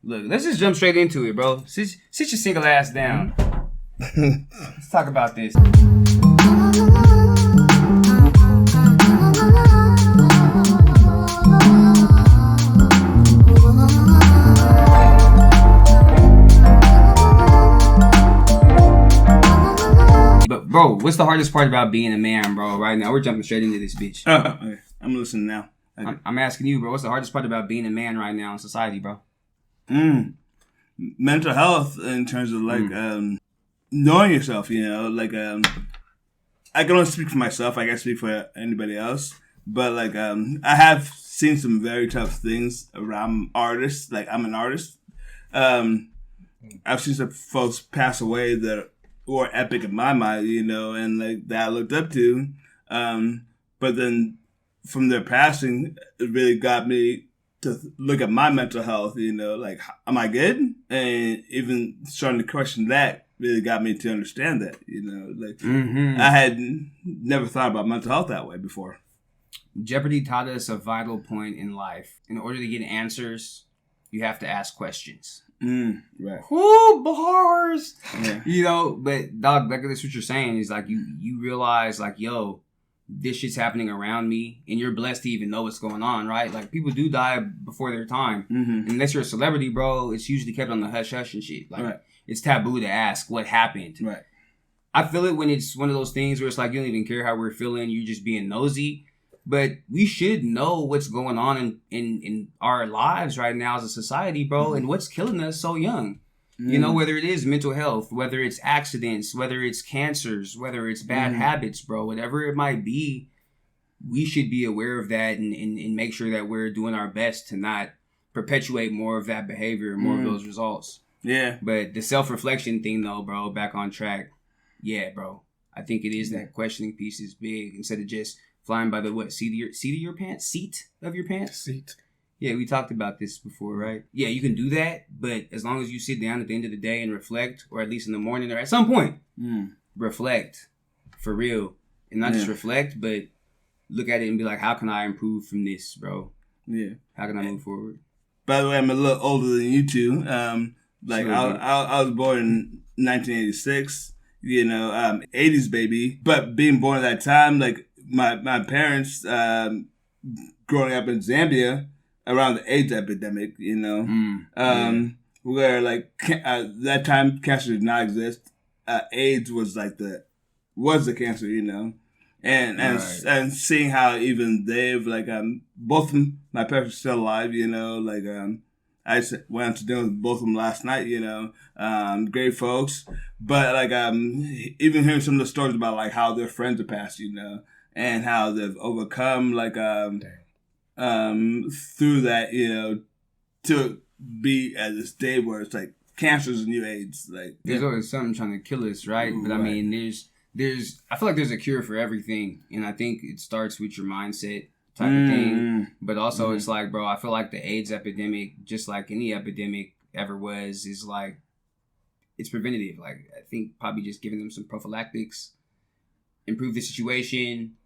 Look, let's just jump straight into it, bro. Sit your single ass down. Let's talk about this. But, bro, what's the hardest part about being a man, bro? Right now, we're jumping straight into this bitch. Okay. I'm listening now. Okay. I'm asking you, bro. What's the hardest part about being a man right now in society, bro? Mental health in terms of like knowing yourself, you know, like I can only speak for myself. I can't speak for anybody else. But like I have seen some very tough things around artists. Like I'm an artist. I've seen some folks pass away that were epic in my mind, you know, and like that I looked up to. But then from their passing, it really got me to look at my mental health, you know, like, am I good? And even starting to question that really got me to understand that, you know, like I had never thought about mental health that way before. Jeopardy taught us a vital point in life. In order to get answers, you have to ask questions. Right. Whoo, bars! Yeah. You know, but dog, like that's what you're saying is like you realize like, yo, this shit's happening around me, and you're blessed to even know what's going on, right? Like, people do die before their time. Unless you're a celebrity, bro, it's usually kept on the hush-hush and shit. Like, It's taboo to ask what happened. Right. I feel it when it's one of those things where it's like, you don't even care how we're feeling, you're just being nosy. But we should know what's going on in our lives right now as a society, bro, and what's killing us so young. You know, whether it is mental health, whether it's accidents, whether it's cancers, whether it's bad habits, bro, whatever it might be, we should be aware of that and make sure that we're doing our best to not perpetuate more of that behavior, more of those results. Yeah. But the self-reflection thing, though, bro, back on track. Yeah, bro. I think it is that questioning piece is big instead of just flying by the seat of your pants? Seat of your pants? Seat. Yeah, we talked about this before, right? Yeah, you can do that, but as long as you sit down at the end of the day and reflect, or at least in the morning or at some point, reflect for real. And not just reflect, but look at it and be like, how can I improve from this, bro? Yeah. How can I move forward? By the way, I'm a little older than you two. Like, I was born in 1986, you know, 80s baby. But being born at that time, like, my parents, growing up in Zambia, around the AIDS epidemic, you know, where like that time cancer did not exist. AIDS was like the cancer, you know, and seeing how even they've like both of them, my parents are still alive, you know, like I just went out to dinner with both of them last night, you know, great folks, but like even hearing some of the stories about like how their friends have passed, you know, and how they've overcome like through that, you know, to be at this day where it's like cancer's a new AIDS. Like there's always something trying to kill us, right? But I mean, there's I feel like there's a cure for everything, and I think it starts with your mindset type of thing. But also, it's like, bro, I feel like the AIDS epidemic, just like any epidemic ever was, is like it's preventative. Like I think probably just giving them some prophylactics, improve the situation,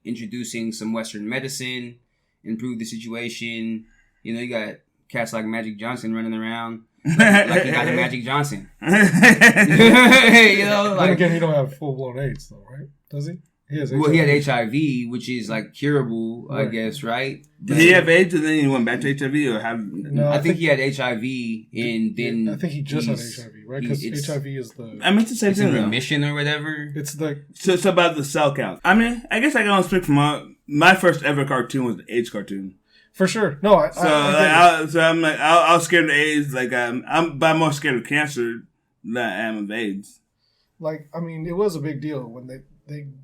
introducing some Western medicine. Improve the situation. You know, you got cats like Magic Johnson running around like he got a Magic Johnson. You know, like, then again, he don't have full blown AIDS though, right? Does he? He has HIV. Well, he had HIV, which is like curable, I guess, right? Did he have AIDS and then he went back to HIV, or have? No, I think he had HIV, and then I think he just had HIV, right? Because HIV is the. I meant to say in remission or whatever. It's the. So it's about the cell count. I mean, I guess I can only speak from my first ever cartoon was the AIDS cartoon. For sure, no. I I'm like, I was scared of AIDS. Like I'm more scared of cancer than I am of AIDS. Like, I mean, it was a big deal when they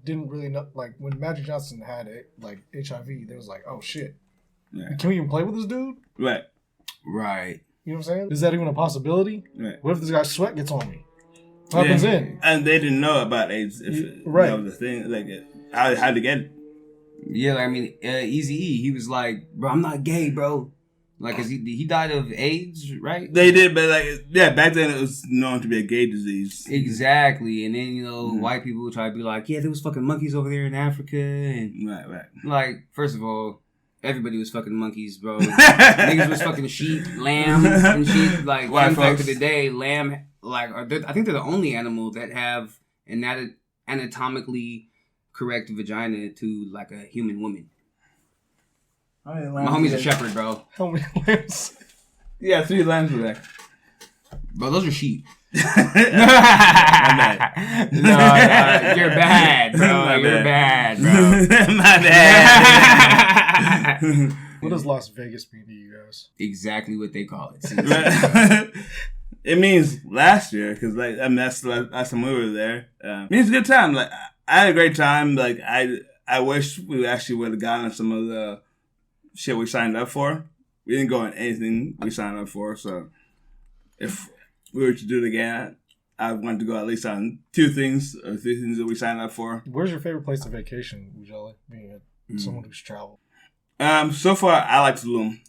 didn't really know. Like when Magic Johnson had it, like HIV, they was like, oh shit, can we even play with this dude? Right. You know what I'm saying? Is that even a possibility? Right. What if this guy's sweat gets on me? What happens then? And they didn't know about AIDS. If that was the thing. Like how to get it. Yeah, like, I mean, Eazy-E, he was like, bro, I'm not gay, bro. Like, 'cause he died of AIDS, right? They did, but like, yeah, back then it was known to be a gay disease. Exactly. And then, you know, white people try to be like, yeah, there was fucking monkeys over there in Africa. And right. Like, first of all, everybody was fucking monkeys, bro. Niggas was fucking sheep, lamb, and shit. Like, fun fact of the day, lamb, like, I think they're the only animal that have an anatomically correct vagina to, like, a human woman. My homie's a shepherd, bro. How many lambs? Yeah, 3 lambs were there. Bro, those are sheep. I'm bad. No, you're bad, bro. You're bad, bro. My bad. What does Las Vegas mean to you guys? Exactly what they call it. It means last year, because like that's the last time we were there. It means a good time. Like I had a great time. Like I wish we actually would have gotten some of the shit we signed up for. We didn't go on anything we signed up for. So if we were to do it again, I want to go at least on 2 things or 3 things that we signed up for. Where's your favorite place to vacation, Ujali, being someone who's traveled? So far, I like Tulum.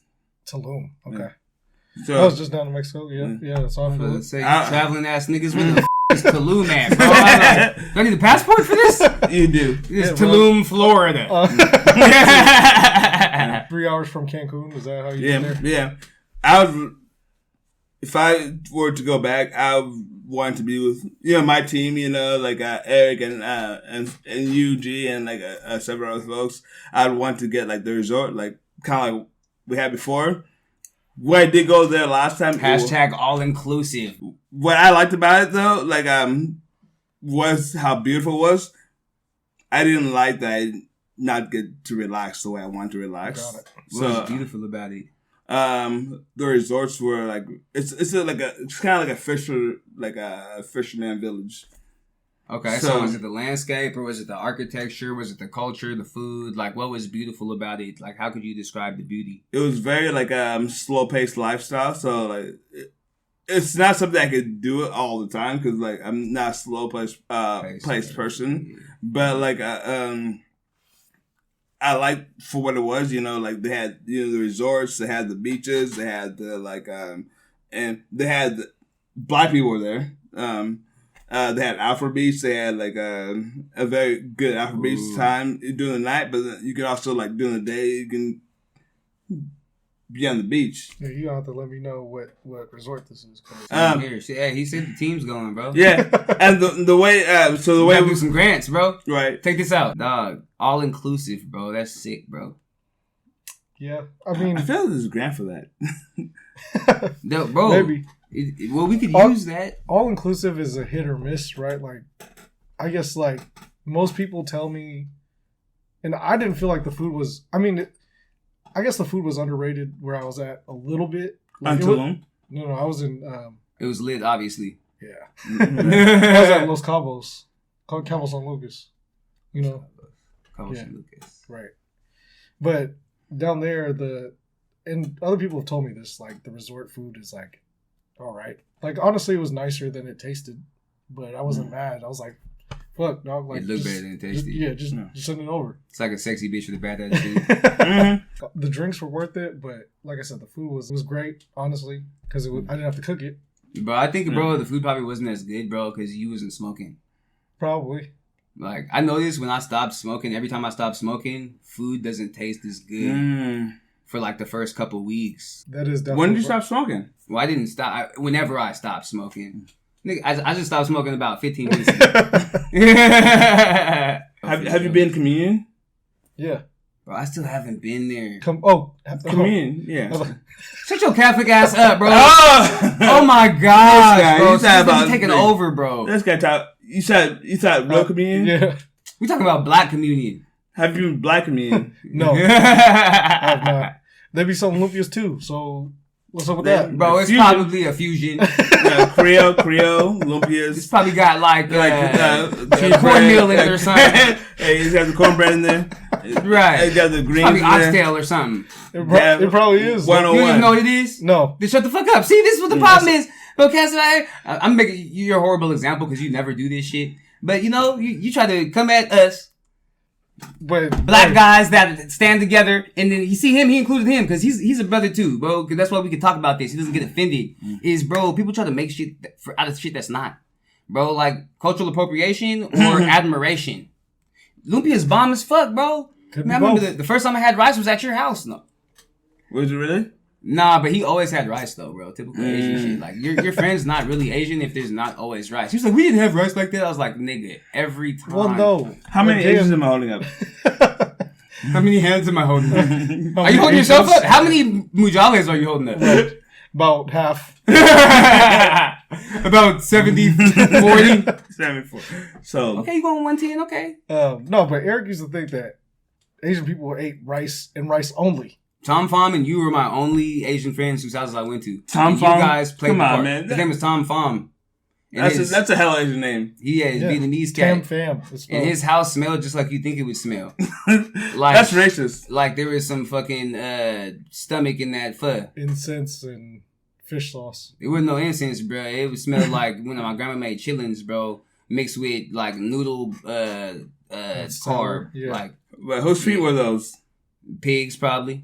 Tulum, okay. Yeah. So, I was just down in Mexico, yeah, that's all I'm doing. Say, traveling ass niggas, where the is Tulum at, bro? I'm like, do I need a passport for this? You do. It's Tulum, Florida. 3 hours from Cancun, is that how you get there? Yeah. If I were to go back, I would want to be with my team. Like Eric and UG and like several other folks. I'd want to get like the resort, like kind of like we had before. When I did go there last time, # all inclusive. What I liked about it though, like was how beautiful it was. I didn't like that I not get to relax the way I want to relax. Got it. What was beautiful about it? The resorts were like it's kind of like a fisherman village. Okay, so was it the landscape or was it the architecture? Was it the culture, the food? Like, what was beautiful about it? Like, how could you describe the beauty? It was very like slow paced lifestyle. So like it's not something I could do it all the time because like I'm not a slow paced person. Yeah. But like I like for what it was, like they had, the resorts, they had the beaches, they had the and they had black people were there. They had Afro Beach, they had like a very good Afro Beach time during the night, but you can also like during the day you can be on the beach. Yeah, you don't have to let me know what resort this is. He said the team's going, bro. Yeah, and the way we do some grants, bro. Right. Take this out, dog. All inclusive, bro. That's sick, bro. Yeah, I mean, I feel like there's a grant for that. No, bro. Maybe. We could use that. All inclusive is a hit or miss, right? Like, I guess like most people tell me, and I didn't feel like the food was. I mean, I guess the food was underrated where I was at a little bit. Like, Tulum? No, I was in. It was lit, obviously. Yeah. I was at Los Cabos, Cabo San Lucas. Cabo San Lucas. Right. But down there, and other people have told me this, like the resort food is like, all right. Like honestly, it was nicer than it tasted, but I wasn't mad. I was like, fuck, dog. Like, it looked better than it tasted. Just send it over. It's like a sexy bitch with a bad attitude. Mm-hmm. The drinks were worth it, but like I said, the food was great, honestly, because I didn't have to cook it. Bro, I think, the food probably wasn't as good, bro, because you wasn't smoking. Probably. Like, I noticed when I stopped smoking, every time I stopped smoking, food doesn't taste as good for like the first couple weeks. That is definitely. When did you stop smoking? Well, I didn't stop. Whenever I stopped smoking. Nigga, I just stopped smoking about 15 minutes ago. Have you been to communion? Yeah. Bro, I still haven't been there. Communion, yeah. Shut your Catholic ass up, bro. Oh my God, bro. He's taking over, bro. This guy talk. You said real communion? Yeah. We talking about black communion. Have you been black communion? No. I have not. There be some lumpias too, so what's up with that? Bro, it's probably a fusion. Creole, lumpias. It's probably got cornmeal in it or something. Hey, he's got the cornbread in there. Right. He got the greens probably in there. oxtail or something. It probably is. 101. You don't even know what it is? No. Then shut the fuck up. See, this is what the problem is. Okay, so I'm making you a horrible example because you never do this shit. But, you try to come at us. But black guys that stand together, and then you see him, he included him because he's a brother too, bro. Because that's why we can talk about this. He doesn't get offended. Is bro, people try to make shit out of shit that's not, bro. Like cultural appropriation or admiration. Lumpia is bomb as fuck, bro. Could Man, I remember the first time I had rice was at your house. No. Was it really? Nah, but he always had rice though, bro. Typical Asian shit. Like your friend's not really Asian if there's not always rice. He was like, we didn't have rice like that. I was like, nigga, every time. Well, no. How many Asians am I holding up? How many hands am I holding up? Are you holding yourself up? How many mujales are you holding up? About half. About 70, 40. 74. So Okay, you going 110? Okay. No, but Eric used to think that Asian people ate rice and rice only. Tom Pham and you were my only Asian friends whose houses I went to. Tom And Pham? You guys played Come the on, part. man. His name is Tom Pham. And that's a hell Asian name. He is Vietnamese Tam cat. fam. And his house smelled just like you think it would smell. Like, That's racist. Like there was some fucking stomach in that pho. Incense and fish sauce. It wasn't no incense, bro. It would smell like when my grandma made chillings, bro, mixed with like noodle carb. Yeah. Like But whose feet were those? pigs probably.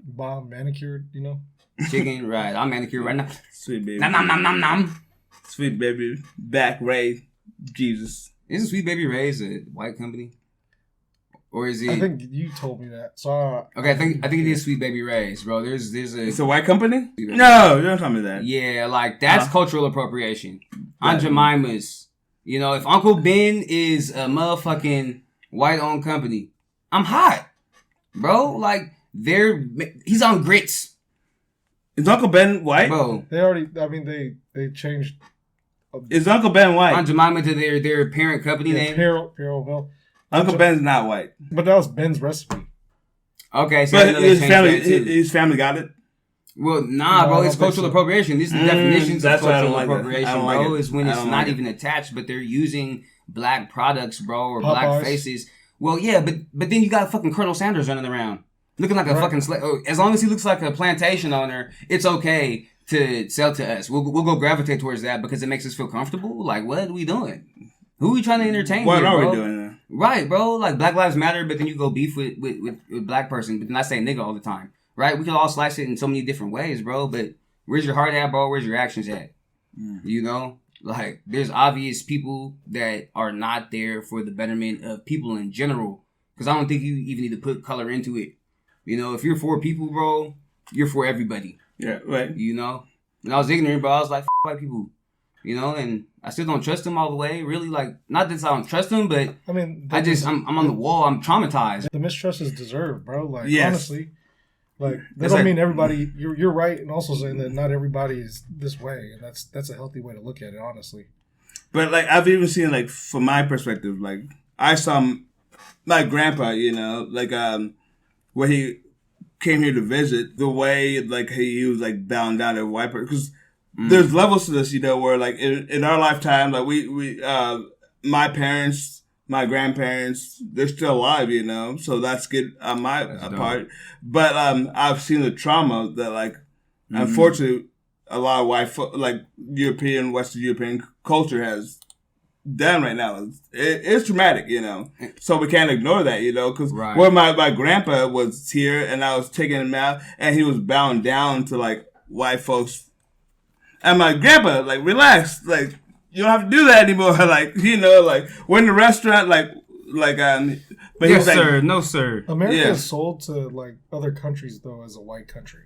Bomb manicured, you know? Chicken, right. I'm manicured right now. Sweet baby. Nom nom nom nom nom. Sweet baby. Back Ray. Jesus. Isn't Sweet Baby Ray's a white company? Or is it? I think you told me that. So Okay, I think it is Sweet Baby Ray's, bro. There's a. It's a white company? No, you don't tell me that. Yeah, like that's cultural appropriation. Aunt Jemima's. You know, if Uncle Ben is a motherfucking white-owned company, I'm hot, bro. Like he's on grits. Is Uncle Ben white? Bro. They changed. Is Uncle Ben white? Aunt Jemima to their parent company name. Parallel. Uncle Ben's not white. But that was Ben's recipe. Okay, so But his family got it? Well, nah, bro, it's cultural appropriation. These are the definitions of that's why I don't cultural like appropriation, I don't like bro. it. Is when I it's don't not like even attached, but they're using black products, bro, or Popeyes. black faces. Well, yeah, but then you got fucking Colonel Sanders running around. Looking like a fucking slave. As long as he looks like a plantation owner, it's okay to sell to us. We'll go gravitate towards that because it makes us feel comfortable. Like, what are we doing? Who are we trying to entertain What here, are bro? we doing then? Right, bro. Like, Black Lives Matter, but then you go beef with black person, but then I say nigga all the time. Right? We can all slice it in so many different ways, bro, but where's your heart at, bro? Where's your actions at? You know? Like, there's obvious people that are not there for the betterment of people in general. Because I don't think you even need to put color into it. You know, if you're for people, bro, you're for everybody. Yeah, right. You know? When I was ignorant, bro, I was like, white people. You know, and I still don't trust them all the way. Really, like, not that I don't trust them, but I mean, I'm on the wall. I'm traumatized. The mistrust is deserved, bro. Like, Yes. honestly, like that It's don't like- mean everybody. You're right, and also saying that not everybody is this way, and that's a healthy way to look at it, honestly. But, like, I've even seen, like, from my perspective, like, I saw my grandpa, you know, like, when he came here to visit, the way, like, he was, like, bound down to white person. Because there's levels to this, you know, where, like, in our lifetime, like, we my parents, my grandparents, they're still alive, you know, so that's good on my part. But I've seen the trauma that, like, unfortunately, a lot of white, like, Western European culture has done right now. It's traumatic, you know, so we can't ignore that, you know, because where my grandpa was here and I was taking him out and he was bound down to, like, white folks. And my grandpa, like, relax, like, you don't have to do that anymore. Like, you know, like, we're in the restaurant, but Yes, he's sir. No, sir. America is sold to, like, other countries, though, as a white country.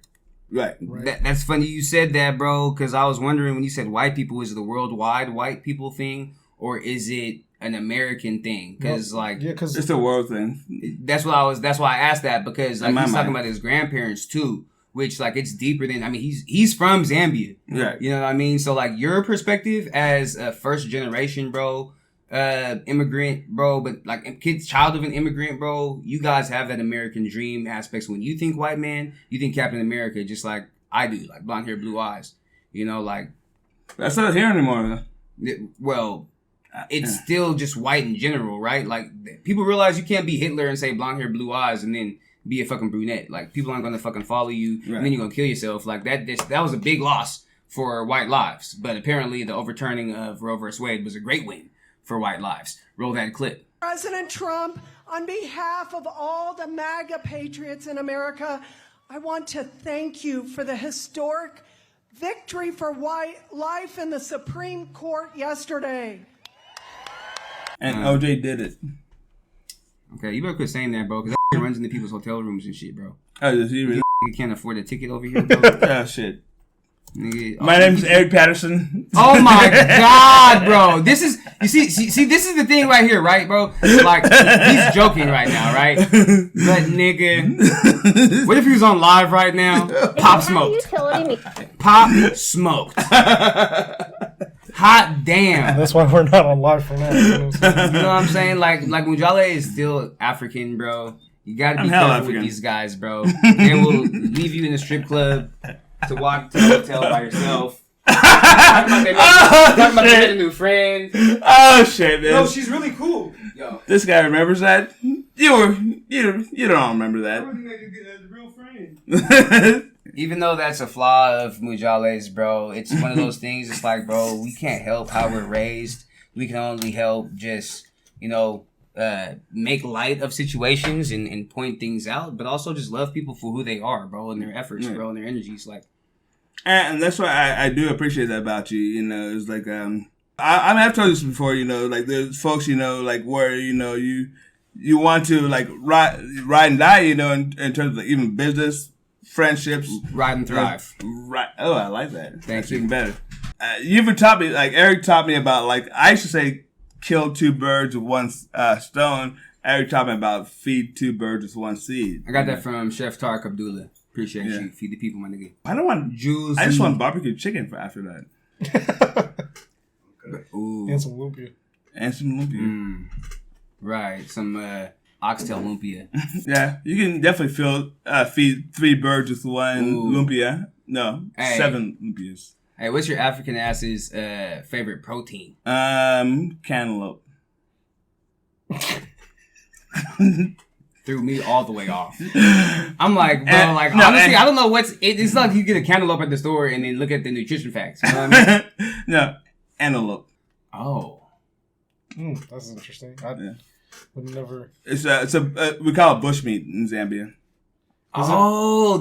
Right. That's funny you said that, bro, because I was wondering when you said white people, is it a worldwide white people thing or is it an American thing? Because, because it's a world thing. That's why I asked that because, like, he's talking mind. about his grandparents, too. Which, like, it's deeper than, I mean, he's from Zambia. Right. You know what I mean? So, like, your perspective as a first generation, bro, immigrant, bro, but, like, child of an immigrant, bro, you guys have that American dream aspects. When you think white man, you think Captain America, just like I do, like blonde hair, blue eyes. You know, like. That's not here anymore, it's still just white in general, right? Like, people realize you can't be Hitler and say blonde hair, blue eyes, and then be a fucking brunette. Like, people aren't gonna fucking follow you, and then you're gonna kill yourself. Like, that was a big loss for white lives. But apparently, the overturning of Roe vs. Wade was a great win for white lives. Roll that clip. President Trump, on behalf of all the MAGA patriots in America, I want to thank you for the historic victory for white life in the Supreme Court yesterday. And OJ did it. Okay, you better quit saying that, bro, because that runs into people's hotel rooms and shit, bro. Oh, does he really? You can't afford a ticket over here, bro. Oh, shit. Nigga, My name's Eric Patterson. Oh my god, bro! This is this is the thing right here, right, bro? Like he's joking right now, right? But nigga, what if he was on live right now? Pop smoked. Pop smoked. Hot damn. That's why we're not on live for now. You know what I'm saying? Like Mujale is still African, bro. You gotta be careful with these guys, bro. They will leave you in a strip club to walk to the hotel by yourself. Talking about they made a new friend. Oh shit, man. No, she's really cool. Yo. This guy remembers that? You don't remember that. I really like a real friend. Even though that's a flaw of Mujale's, bro, it's one of those things. It's like, bro, we can't help how we're raised. We can only help just, make light of situations and point things out, but also just love people for who they are, bro, and their efforts, bro, and their energies. Like, and that's why I do appreciate that about you. It's like I've told you this before. Like there's folks, like where you want to like ride and die. In terms of like, even business, friendships, ride and thrive. Right. Oh, I like that. Thanks. Even better. You've taught me, like Eric taught me about, like I used to say, kill two birds with one stone. Eric taught me about feed two birds with one seed. I got that from Chef Tarek Abdullah. Appreciate you. Feed the people, my nigga. I don't want juice. I just want barbecue chicken for after that. Ooh. And some lumpia. Right. Some oxtail lumpia. Yeah. You can definitely feed 3 birds with one lumpia. No, 7 lumpias. Hey, what's your African ass's favorite protein? Cantaloupe. Threw me all the way off. I'm like, bro, honestly, I don't know it's like you get a cantaloupe at the store and then look at the nutrition facts. You know what I mean? No, antelope. Oh. That's interesting. Would never. It's we call it bushmeat in Zambia.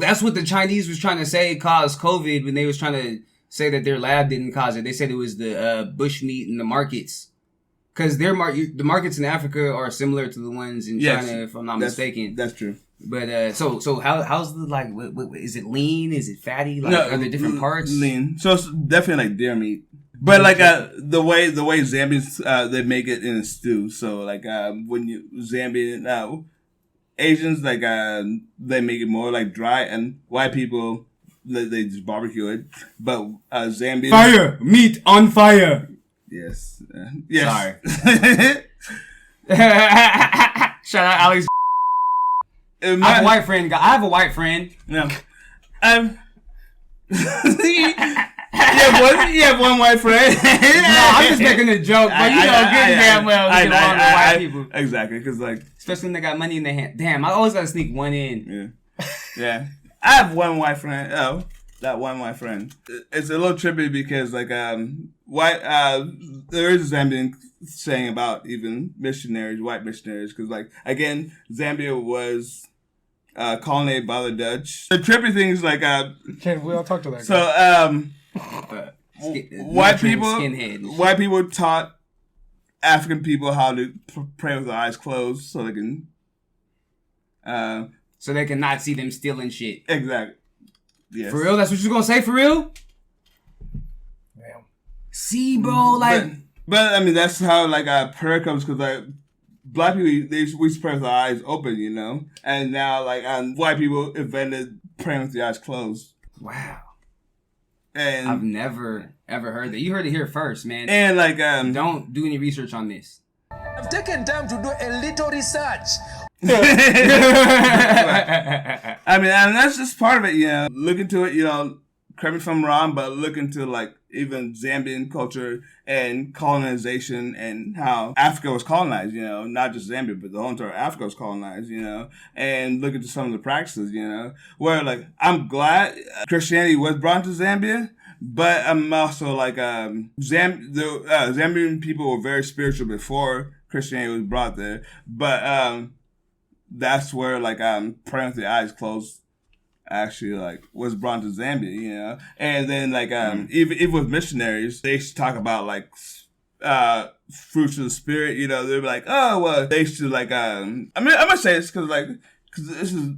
That's what the Chinese was trying to say caused COVID when they was trying to say that their lab didn't cause it. They said it was the bushmeat in the markets. Because the markets in Africa are similar to the ones in China, if I'm not mistaken. That's true. But so how's the like? Is it lean? Is it fatty? Like, are there different parts? Lean. So it's definitely like deer meat. But like the way Zambians they make it in a stew. So like when you Zambian Asians like they make it more like dry, and white people they just barbecue it. But Zambians fire meat on fire. Yes. Yes. Sorry. Shout out Alex. I have a white friend. I have a white friend. No. You have one white friend. No, I'm just making a joke, but good damn well we get along with white people. Exactly, because like, especially when they got money in their hand. Damn, I always gotta sneak one in. Yeah. I have one white friend. Oh, that one white friend. It's a little trippy because like there is a Zambian saying about even missionaries, white missionaries, because like again, Zambia was colonized by the Dutch. The trippy thing is like we all talk to that. So white people taught African people how to pray with their eyes closed so they can not see them stealing shit. Exactly. Yes. For real? That's what you're gonna say? For real? Damn. See, bro, like. But I mean, that's how like prayer comes, because like black people we pray with our eyes open, and now like white people invented praying with the eyes closed. Wow. And I've never ever heard that. You heard it here first, man. And like don't do any research on this. I've taken time to do a little research. I mean, and that's just part of it, Look into it, correct me if I'm wrong, but look into like even Zambian culture and colonization and how Africa was colonized, not just Zambia, but the whole entire Africa was colonized, and look into some of the practices, where like, I'm glad Christianity was brought to Zambia, but I'm also like, Zambian people were very spiritual before Christianity was brought there, but, that's where like praying with the eyes closed actually like was brought to Zambia, and then like even with missionaries they used to talk about like fruits of the spirit. You know, they're like, oh well, they should like. I mean, I'm gonna say this because this is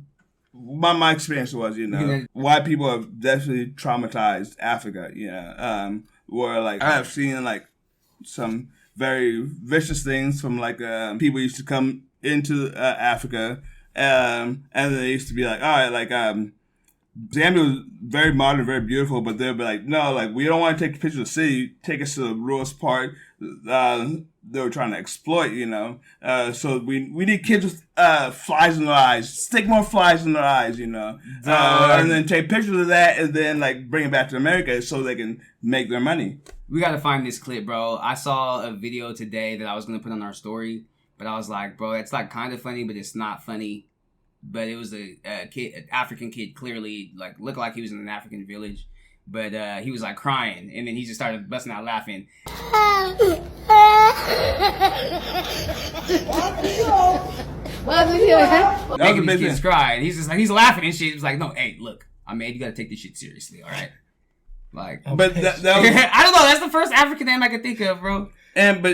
my experience was. You know, white people have definitely traumatized Africa. You know, where like I have seen like some very vicious things from like people used to come into Africa, and they used to be like, all right, like Zambia was very modern, very beautiful, but they'll be like, no, like we don't want to take pictures of the city, take us to the ruralest part. They were trying to exploit, you know. So we need kids with flies in their eyes, stick more flies in their eyes, you know, and then take pictures of that, and then like bring it back to America so they can make their money. We gotta find this clip, bro. I saw a video today that I was gonna put on our story, but I was like, bro, it's like kind of funny, but it's not funny. But it was a kid, an African kid, clearly like looked like he was in an African village, but he was like crying, and then he just started busting out laughing. Making these kids cry, and he's just like he's laughing and shit. He was like, no, hey, look, I mean, you gotta take this shit seriously, all right? Like, but that was, I don't know. That's the first African name I could think of, bro. And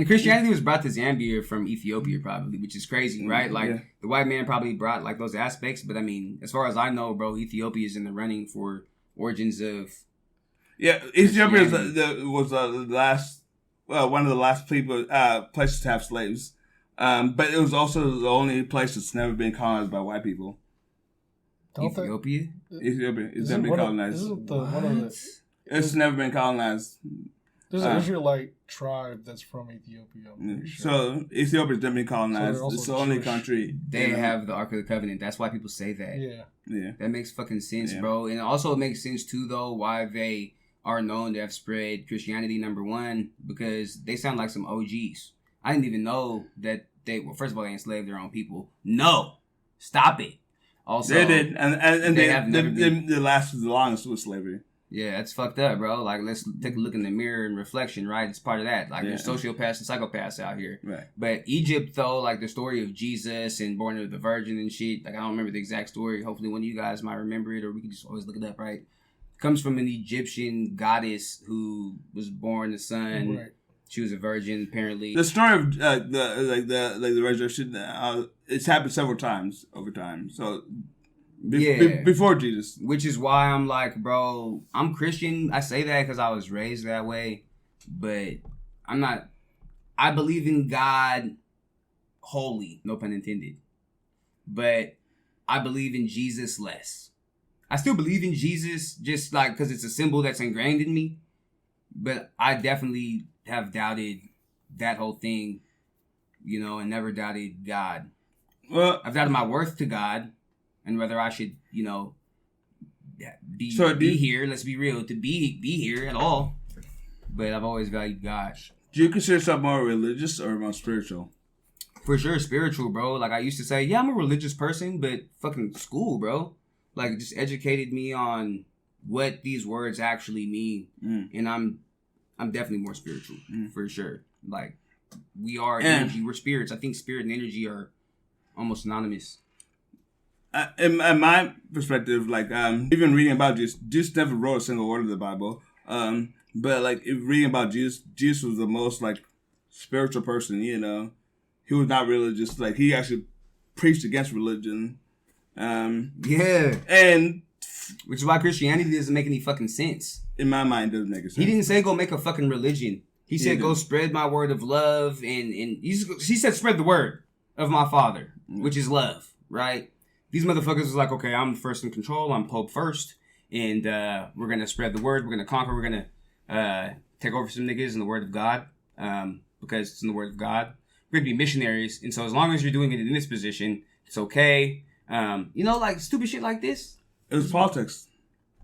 Christianity was brought to Zambia from Ethiopia, probably, which is crazy, right? Like the white man probably brought like those aspects, but I mean, as far as I know, bro, Ethiopia is in the running for origins of. Yeah, Ethiopia was the last, one of the last places to have slaves, but it was also the only place that's never been colonized by white people. Ethiopia? Ethiopia. It's never been colonized. It's never been colonized. There's an Israelite tribe that's from Ethiopia. Sure. So Ethiopia's never been colonized. So it's the only country. They have the Ark of the Covenant. That's why people say that. Yeah. That makes fucking sense, bro. And also it makes sense too, though, why they are known to have spread Christianity, number one, because they sound like some OGs. I didn't even know that first of all, they enslaved their own people. No. Stop it. Also, they did. And they lasted the longest with slavery. Yeah, that's fucked up, bro. Like, let's take a look in the mirror and reflection, right? It's part of that. Like, there's sociopaths and psychopaths out here. Right. But Egypt, though, like the story of Jesus and born of the virgin and shit, like, I don't remember the exact story. Hopefully one of you guys might remember it, or we can just always look it up, right? Comes from an Egyptian goddess who was born the son. Right. She was a virgin, apparently. The story of the resurrection, it's happened several times over time. So... before Jesus. Which is why I'm like, bro, I'm Christian. I say that because I was raised that way. But I'm not... I believe in God wholly. No pun intended. But I believe in Jesus less. I still believe in Jesus just like because it's a symbol that's ingrained in me. But I definitely have doubted that whole thing, you know, and never doubted God. Well, I've doubted my worth to God. And whether I should, you know, be here, let's be real, to be here at all. But I've always valued God. Do you consider yourself more religious or more spiritual? For sure, spiritual, bro. Like, I used to say, yeah, I'm a religious person, but fucking school, bro. Like, it just educated me on what these words actually mean. And I'm definitely more spiritual, for sure. Like, we are energy, we're spirits. I think spirit and energy are almost synonymous. In my perspective, like even reading about Jesus never wrote a single word of the Bible. But like reading about Jesus was the most like spiritual person. You know, he was not religious. Like he actually preached against religion. And which is why Christianity doesn't make any fucking sense. In my mind, it doesn't make sense. He didn't say go make a fucking religion. He said go spread my word of love, and he said spread the word of my Father, which is love, right? These motherfuckers was like, okay, I'm first in control. I'm Pope first. And we're going to spread the word. We're going to conquer. We're going to take over some niggas in the word of God. Because it's in the word of God. We're going to be missionaries. And so as long as you're doing it in this position, it's okay. You know, like stupid shit like this. It was politics.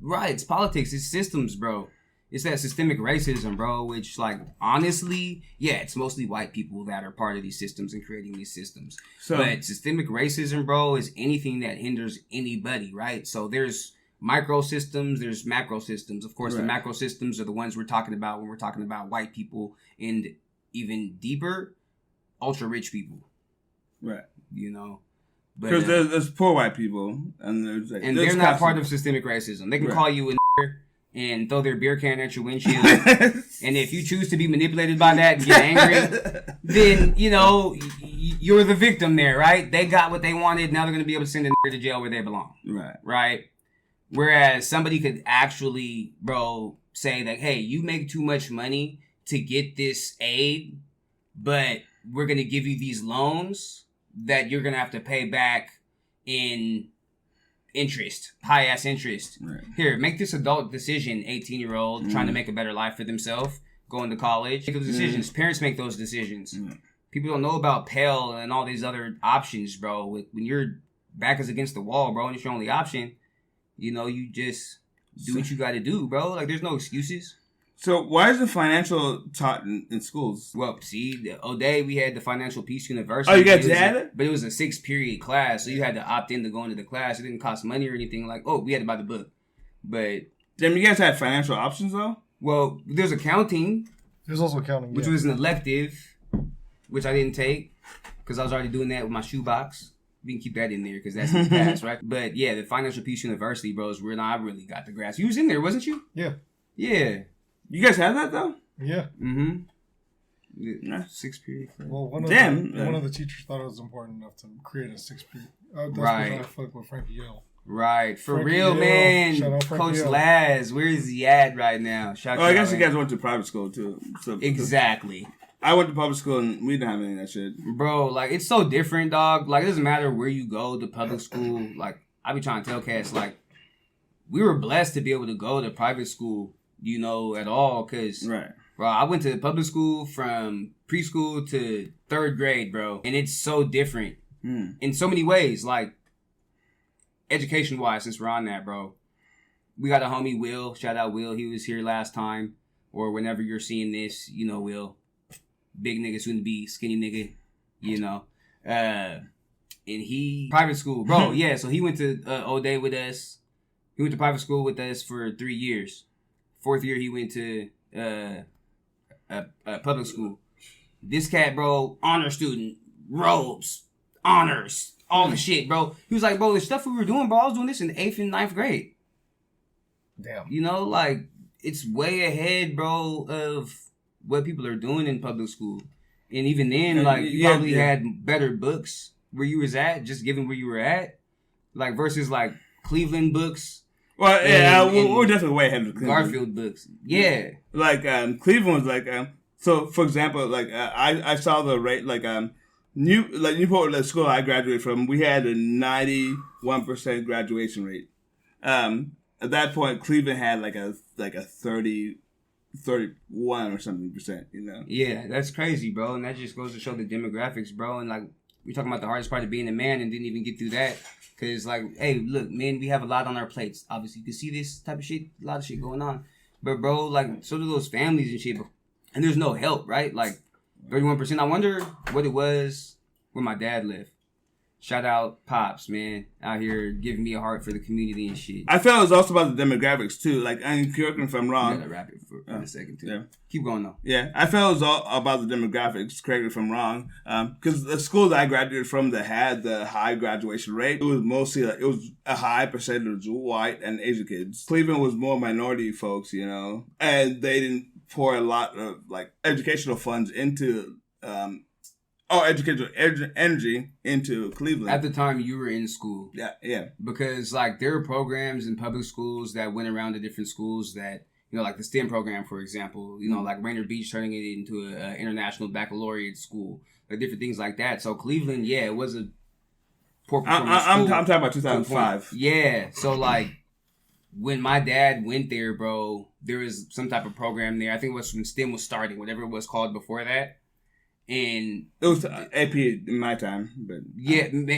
Right. It's politics. It's systems, bro. It's that systemic racism, bro, which, like, honestly, yeah, it's mostly white people that are part of these systems and creating these systems. But systemic racism, bro, is anything that hinders anybody, right? So there's micro systems, there's macro systems. Of course, the macro systems are the ones we're talking about when we're talking about white people and even deeper, ultra-rich people. Right. You know? Because there's poor white people, and there's like... And they're not part of systemic racism. They can call you a and throw their beer can at your windshield. And if you choose to be manipulated by that and get angry, then, you know, you're the victim there, right? They got what they wanted. Now they're going to be able to send a nigger to jail where they belong. Right. Right? Whereas somebody could actually, bro, say that, hey, you make too much money to get this aid, but we're going to give you these loans that you're going to have to pay back in interest, high ass interest. Right. Here, make this adult decision, 18-year-old trying to make a better life for themselves, going to college. Make those decisions. Parents make those decisions. People don't know about Pell and all these other options, bro. When your back is against the wall, bro, and it's your only option, you know, you just do what you got to do, bro. Like, there's no excuses. So why isn't financial taught in schools? Well, see, O'Day, we had the Financial Peace University. Oh, you guys had it? But it was a 6-period class, so you had to opt in to go into the class. It didn't cost money or anything. Like, oh, we had to buy the book. But... Damn, you guys had financial options, though? Well, there's accounting. There's also accounting, which was an elective, which I didn't take, because I was already doing that with my shoebox. We can keep that in there, because that's in the past, right? But, yeah, the Financial Peace University, bro, is where I really got the grasp. You was in there, wasn't you? Yeah. Yeah. You guys had that, though? Yeah. Mm-hmm. Yeah, 6-period. Well, one of the teachers thought it was important enough to create a 6-period. That's right. I fuck with Frankie Yale. Right. For Frankie real, Yale. man. Shout out Frankie Coach Yale. Laz, where is he at right now? I guess you guys went to private school, too. So, exactly. I went to public school, and we didn't have any of that shit. Bro, like, it's so different, dog. Like, it doesn't matter where you go to public school. Like, I be trying to tell cats, like, we were blessed to be able to go to private school, you know, at all, because, bro, I went to public school from preschool to 3rd grade, bro, and it's so different in so many ways, like, education-wise, since we're on that, bro. We got a homie, Will. Shout out, Will. He was here last time, or whenever you're seeing this, you know, Will. Big nigga, soon to be skinny nigga, you know. And he, private school, bro, yeah, so he went to O'Day with us. He went to private school with us for 3 years. 4th year, he went to public school. This cat, bro, honor student, robes, honors, all the shit, bro. He was like, bro, the stuff we were doing, bro, I was doing this in 8th and 9th grade. Damn. You know, like, it's way ahead, bro, of what people are doing in public school. And even then, like, you probably had better books where you was at, just given where you were at. Like, versus, like, Cleveland books. Well, yeah, we're definitely way ahead of Cleveland. Garfield books. Yeah. Like, Cleveland was like, so, for example, like, I saw the rate, like, Newport, the school I graduated from, we had a 91% graduation rate. At that point, Cleveland had like a 31 or something percent, you know? Yeah, that's crazy, bro. And that just goes to show the demographics, bro. And like, we're talking about the hardest part of being a man and didn't even get through that. Because, like, hey, look, men, we have a lot on our plates. Obviously, you can see this type of shit, a lot of shit going on. But, bro, like, so do those families and shit. And there's no help, right? Like, 31%. I wonder what it was where my dad lived. Shout out Pops, man, out here giving me a heart for the community and shit. I felt it was also about the demographics, too. Like, and correct me if I'm wrong. You gotta wrap it for a second, too. Yeah. Keep going, though. Yeah, I felt it was all about the demographics, correct me if I'm wrong. Because the school that I graduated from that had the high graduation rate, it was mostly, like, it was a high percentage of white and Asian kids. Cleveland was more minority folks, you know, and they didn't pour a lot of, like, educational funds into, educational energy into Cleveland. At the time you were in school. Yeah. Because, like, there are programs in public schools that went around to different schools that, you know, like the STEM program, for example, you know, like Rainier Beach turning it into an international baccalaureate school, like different things like that. So Cleveland, yeah, it was a poor performing school. I'm talking about 2005. Yeah. So, like, when my dad went there, bro, there was some type of program there. I think it was when STEM was starting, whatever it was called before that. And it was AP in my time, but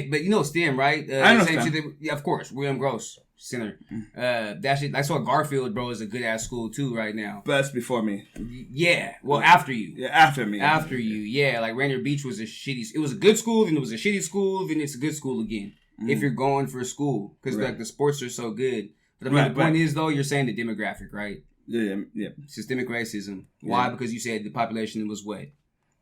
but you know STEM, right? I know same STEM. shit yeah, of course. William Gross Center. That shit. That's what Garfield, bro, is a good ass school too right now. But that's before me. Yeah, well, after you. Yeah, after me. After you, yeah. Like Rainier Beach was a shitty. It was a good school, then it was a shitty school, then it's a good school again. If you're going for a school, because like the sports are so good. But I mean, the point is though, you're saying the demographic, right? Yeah. Systemic racism. Why? Because you said the population was what?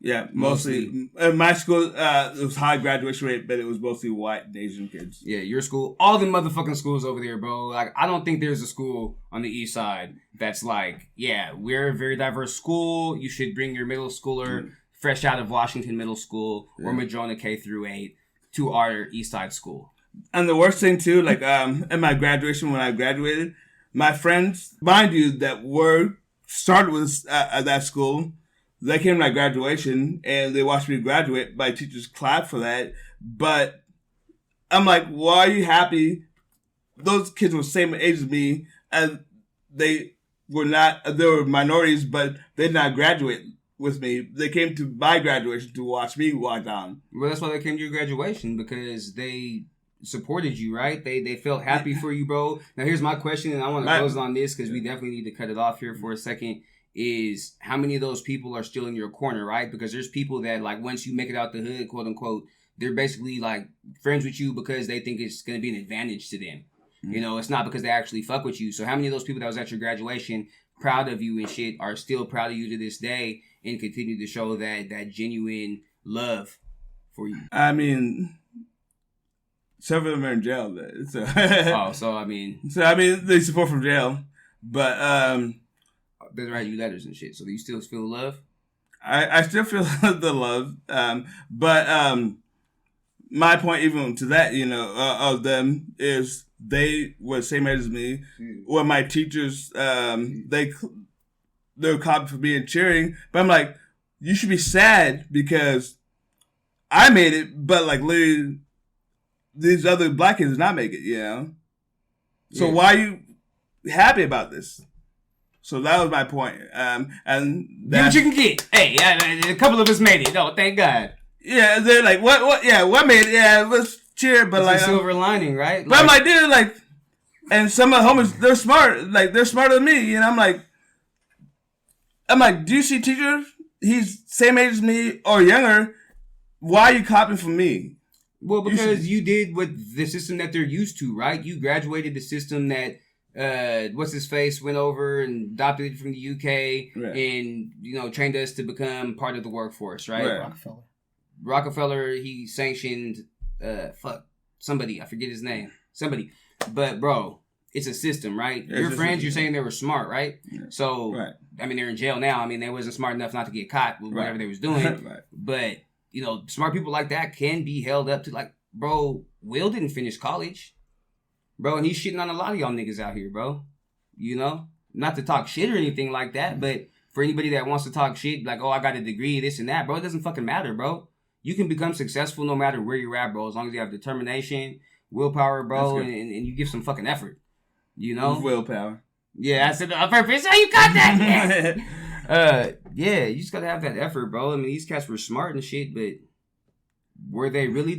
Yeah, mostly. My school, it was high graduation rate, but it was mostly white and Asian kids. Yeah, your school, all the motherfucking schools over there, bro. Like, I don't think there's a school on the east side that's like, yeah, we're a very diverse school. You should bring your middle schooler fresh out of Washington Middle School or Madrona K through 8 to our east side school. And the worst thing too, like in my graduation when I graduated, my friends, mind you, that were started with at that school. They came to my graduation and they watched me graduate. My teachers clapped for that. But I'm like, why are you happy? Those kids were the same age as me and they were minorities, but they did not graduate with me. They came to my graduation to watch me walk down. Well, that's why they came to your graduation, because they supported you, right? They felt happy for you, bro. Now, here's my question, and I want to close on this because we definitely need to cut it off here for a second. Is how many of those people are still in your corner, right? Because there's people that, like, once you make it out the hood, quote unquote, they're basically like friends with you because they think it's going to be an advantage to them. You know, it's not because they actually fuck with you. So how many of those people that was at your graduation, proud of you and shit, are still proud of you to this day and continue to show that genuine love for you? I mean, several of them are in jail. So they support from jail, but they write you letters and shit. So do you still feel love? I still feel the love. But my point even to that, you know, of them is they were the same age as me. When my teachers, they were called for being cheering. But I'm like, you should be sad because I made it, but like literally these other black kids did not make it, you know? So why are you happy about this? So that was my point. And get what you can get. Hey, a couple of us made it. Oh, thank God. Yeah, they're like, what? Yeah, what made it? Yeah, let's cheer. But it's like, a silver lining, right? But I'm like, dude, like, and some of the homies, they're smart. Like, they're smarter than me. And I'm like, do you see teacher? He's same age as me or younger. Why are you copying from me? Well, because you did what the system that they're used to, right? You graduated the system that what's his face went over and adopted it from the UK and, you know, trained us to become part of the workforce, right? Rockefeller, he sanctioned somebody, I forget his name. Somebody. But bro, it's a system, right? Your friends, you're saying they were smart, right? Yeah. So I mean, they're in jail now. I mean, they wasn't smart enough not to get caught with whatever they was doing. But, you know, smart people like that can be held up to, like, bro, Will didn't finish college. Bro, and he's shitting on a lot of y'all niggas out here, bro. You know? Not to talk shit or anything like that, but for anybody that wants to talk shit, like, oh, I got a degree, this and that, bro, it doesn't fucking matter, bro. You can become successful no matter where you're at, bro, as long as you have determination, willpower, bro, and you give some fucking effort. You know? Willpower. Yeah, I said that on purpose. Oh, you got that? Yeah, you just gotta have that effort, bro. I mean, these cats were smart and shit, but were they really?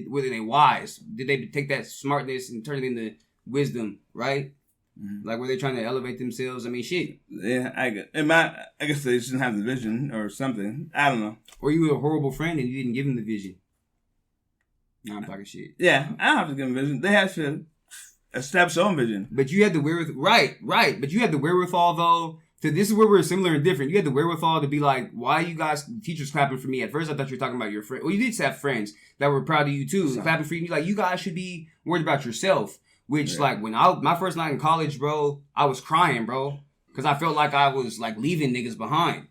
Were they wise? Did they take that smartness and turn it into wisdom, right? Mm-hmm. Like, were they trying to elevate themselves? I mean, shit. Yeah, I guess they just didn't have the vision or something. I don't know. Or you were a horrible friend and you didn't give them the vision. No, I'm talking shit. Yeah, I don't have to give them vision. They have to establish their own vision. But you had the wherewithal, right. But you had the wherewithal, though. So this is where we're similar and different. You had the wherewithal to be like, why are you guys, teachers clapping for me? At first, I thought you were talking about your friend. Well, you did have friends that were proud of you, too. Clapping for you. Like, you guys should be worried about yourself. Which, like, when my first night in college, bro, I was crying, bro. Because I felt like I was, like, leaving niggas behind.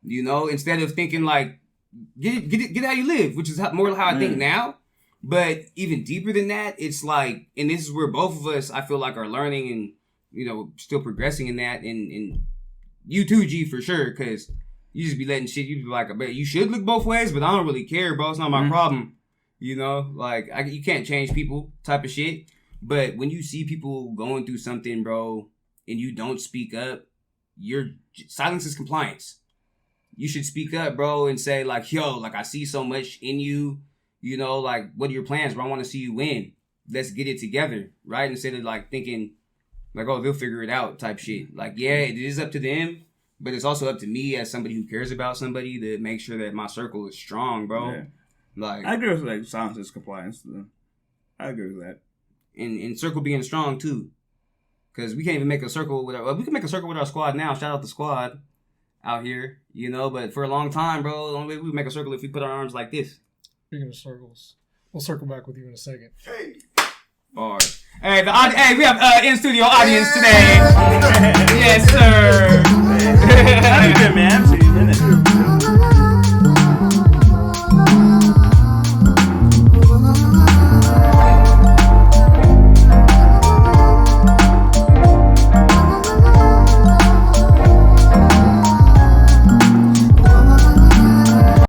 You know? Instead of thinking, like, get how you live, which is more how I think now. But even deeper than that, it's like, and this is where both of us, I feel like, are learning and, you know, still progressing in that. And you too, G, for sure, because you just be letting shit, you be like, I bet you should look both ways, but I don't really care, bro. It's not my problem. You know? Like, you can't change people type of shit. But when you see people going through something, bro, and you don't speak up, silence is compliance. You should speak up, bro, and say, like, yo, like, I see so much in you. You know, like, what are your plans, bro? I want to see you win. Let's get it together, right? Instead of, like, thinking, like, oh, they'll figure it out type shit. Like, yeah, it is up to them, but it's also up to me as somebody who cares about somebody to make sure that my circle is strong, bro. Yeah. Like, I agree with, like, silence is compliance, though. I agree with that. And circle being strong too, because we can't even make a circle with we can make a circle with our squad now. Shout out the squad. out here, you know. But for a long time, bro, the only way we make a circle if we put our arms like this. Speaking of circles, we'll circle back with you in a second. Hey. Bars. Hey, we have in studio audience today. Yes, sir.